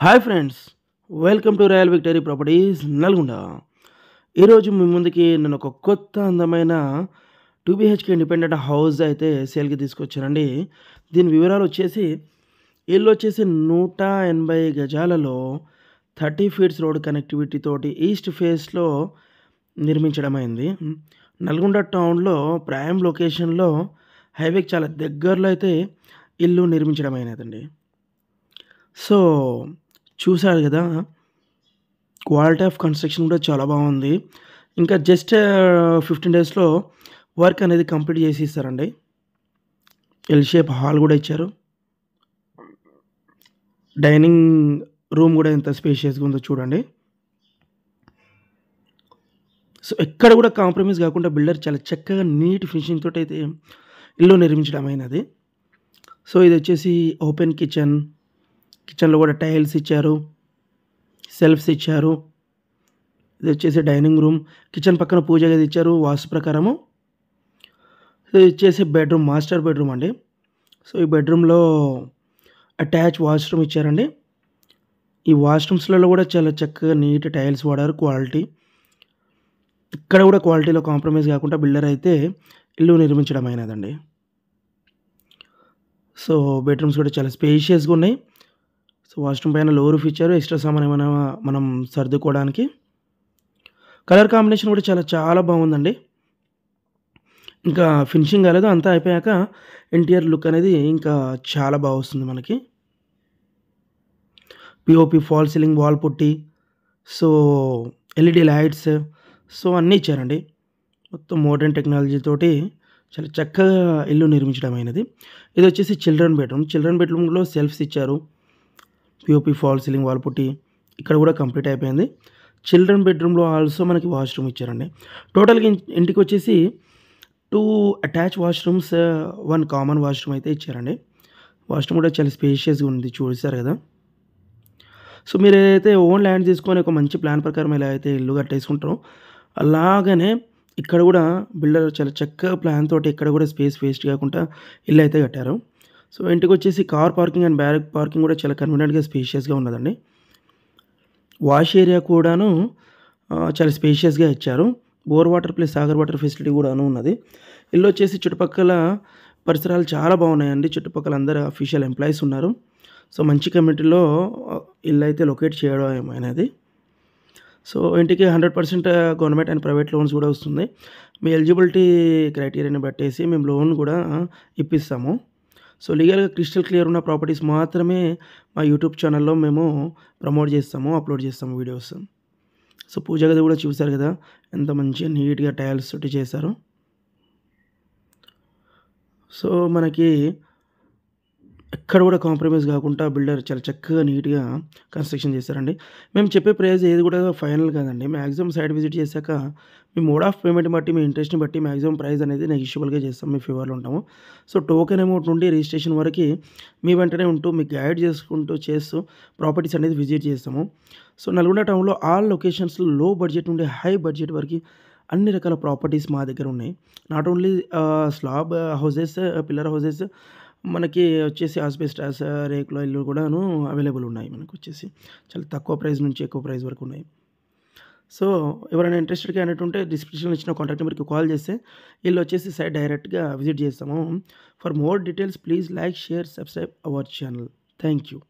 Hi friends, welcome to royal victory properties Nalgonda. ఈరోజు మీ ముందుకి నేను ఒక కొత్త అందమైన 2 BHK ఇండిపెండెంట్ హౌస్ అయితే సేల్కి తీసుకొచ్చానండి. దీని వివరాలు వచ్చేసి ఇల్లు వచ్చేసి 180 గజాలలో 30 ఫీట్స్ రోడ్ కనెక్టివిటీ తోటి ఈస్ట్ ఫేస్లో నిర్మించడం అయింది. నల్గొండ టౌన్లో ప్రైమ్ లొకేషన్లో హైవేకి చాలా దగ్గరలో అయితే ఇల్లు నిర్మించడం అయినదండి. సో చూసారు కదా, క్వాలిటీ ఆఫ్ కన్స్ట్రక్షన్ కూడా చాలా బాగుంది. ఇంకా జస్ట్ 15 డేస్లో వర్క్ అనేది కంప్లీట్ చేసి ఇస్తారండి. ఎల్ షేప్ హాల్ కూడా ఇచ్చారు. డైనింగ్ రూమ్ కూడా ఎంత స్పేషియస్గా ఉందో చూడండి. సో ఎక్కడ కూడా కాంప్రమైజ్ కాకుండా బిల్డర్ చాలా చక్కగా నీట్ ఫినిషింగ్ తోటి అయితే ఇల్లు నిర్మించడం అయినది. సో ఇది వచ్చేసి ఓపెన్ కిచెన్లో కూడా టైల్స్ ఇచ్చారు, సెల్ఫ్స్ ఇచ్చారు. ఇది వచ్చేసి డైనింగ్ రూమ్, కిచెన్ పక్కన పూజ గది ఇచ్చారు వాస్తు ప్రకారము. ఇది వచ్చేసి బెడ్రూమ్, మాస్టర్ బెడ్రూమ్ అండి. సో ఈ బెడ్రూమ్లో అటాచ్ వాష్రూమ్ ఇచ్చారండి. ఈ వాష్రూమ్స్లలో కూడా చాలా చక్కగా నీట్ టైల్స్ వాడారు. క్వాలిటీ ఇక్కడ కూడా క్వాలిటీలో కాంప్రమైజ్ కాకుండా బిల్డర్ అయితే ఇల్లు నిర్మించడం అయినదండి. సో బెడ్రూమ్స్ కూడా చాలా స్పేషియస్గా ఉన్నాయి. సో వాష్రూమ్ పైన లో రూఫ్ ఇచ్చారు, ఎక్స్ట్రా సామాన్ ఏమైనా మనం సర్దుకోవడానికి. కలర్ కాంబినేషన్ కూడా చాలా బాగుందండి. ఇంకా ఫినిషింగ్ కాలేదు, అంతా అయిపోయాక ఇంటీరియర్ లుక్ అనేది ఇంకా చాలా బాగా వస్తుంది మనకి. POP, fall ceiling, wall putty, so LED lights, so అన్నీ ఇచ్చారండి. మొత్తం మోడర్న్ టెక్నాలజీ తోటి చాలా చక్కగా ఇల్లు నిర్మించడం అయినది. ఇది వచ్చేసి చిల్డ్రన్ బెడ్రూమ్లో సెల్ఫ్స్ ఇచ్చారు, పిఓపి, ఫాల్ సీలింగ్, వాల్ పుట్టి ఇక్కడ కూడా కంప్లీట్ అయిపోయింది. చిల్డ్రన్ బెడ్రూమ్లో ఆల్సో మనకి వాష్రూమ్ ఇచ్చారండి. టోటల్గా ఇంటికి వచ్చేసి 2 అటాచ్ వాష్రూమ్స్, 1 కామన్ వాష్రూమ్ అయితే ఇచ్చారండి. వాష్రూమ్ కూడా చాలా స్పేషియస్గా ఉంది, చూసారు కదా. సో మీరు ఏదైతే ఓన్ ల్యాండ్ తీసుకొని ఒక మంచి ప్లాన్ ప్రకారం ఎలా అయితే ఇల్లు కట్టేసుకుంటారో అలాగనే ఇక్కడ కూడా బిల్డర్ చాలా చక్కగా ప్లాన్ తోటి ఇక్కడ కూడా స్పేస్ వేస్ట్ కాకుండా ఇల్లు అయితే కట్టారు. సో ఇంటికి వచ్చేసి car parking and barrack parking కూడా చాలా కన్వీనియంట్గా స్పేషియస్గా ఉన్నదండి. వాష్ ఏరియా కూడాను చాలా స్పేషియస్గా ఇచ్చారు. Bore water plus Sagar water facility కూడాను ఉన్నది. ఇల్లు వచ్చేసి చుట్టుపక్కల పరిసరాలు చాలా బాగున్నాయండి. చుట్టుపక్కల అందరూ అఫీషియల్ ఎంప్లాయీస్ ఉన్నారు. సో మంచి కమ్యూనిటీలో ఇల్లు అయితే లొకేట్ చేయడం అనేది. సో ఇంటికి 100% గవర్నమెంట్ అండ్ ప్రైవేట్ లోన్స్ కూడా వస్తుంది. మీ ఎలిజిబిలిటీ క్రైటీరియాని బట్టేసి మేము లోన్ కూడా ఇప్పిస్తాము. సో లీగల్గా క్రిస్టల్ క్లియర్ ఉన్న ప్రాపర్టీస్ మాత్రమే మా యూట్యూబ్ ఛానల్లో మేము ప్రమోట్ చేస్తాము, అప్లోడ్ చేస్తాము వీడియోస్. సో పూజ గది కూడా చూసారు కదా, ఎంత మంచిగా నీట్గా టైల్స్ తోటి చేశారు. సో మనకి ఎక్కడ కూడా కాంప్రమైజ్ కాకుండా బిల్డర్ చాలా చక్కగా నీట్గా కన్స్ట్రక్షన్ చేశారండి. మేము చెప్పే ప్రైస్ ఏది కూడా ఫైనల్ కాదండి. మ్యాక్సిమం సైట్ విజిట్ చేశాక మీ మోడ్ ఆఫ్ పేమెంట్ని బట్టి, మీ ఇంట్రెస్ట్ని బట్టి మ్యాక్సిమం ప్రైస్ అనేది నెగిషియబుల్గా చేస్తాం, మీ ఫేవర్లో ఉంటాము. సో టోకెన్ అమౌంట్ నుండి రిజిస్ట్రేషన్ వరకు మీ వెంటనే ఉంటూ మీకు గైడ్ చేసుకుంటూ చేస్తూ ప్రాపర్టీస్ అనేది విజిట్ చేస్తాము. సో నల్గొండ టౌన్లో ఆల్ లొకేషన్స్లో లో బడ్జెట్ నుండి హై బడ్జెట్ వరకు అన్ని రకాల ప్రాపర్టీస్ మా దగ్గర ఉన్నాయి. Not only slab houses, pillar houses, మనకి వచ్చేసి ఆస్బెస్టాస్, రేకుల ఇల్లు కూడాను అవైలబుల్ ఉన్నాయి. మనకు వచ్చేసి చాలా తక్కువ ప్రైస్ నుంచి ఎక్కువ ప్రైస్ వరకు ఉన్నాయి. సో ఎవరైనా ఇంట్రెస్టెడ్ క్యాండిడేట్ ఉంటే డిస్క్రిప్షన్లో ఇచ్చిన కాంటాక్ట్ నెంబర్కి కాల్ చేస్తే వీళ్ళు వచ్చేసి సైట్ డైరెక్ట్గా విజిట్ చేస్తాము. For more details please like, share, subscribe our channel. Thank you.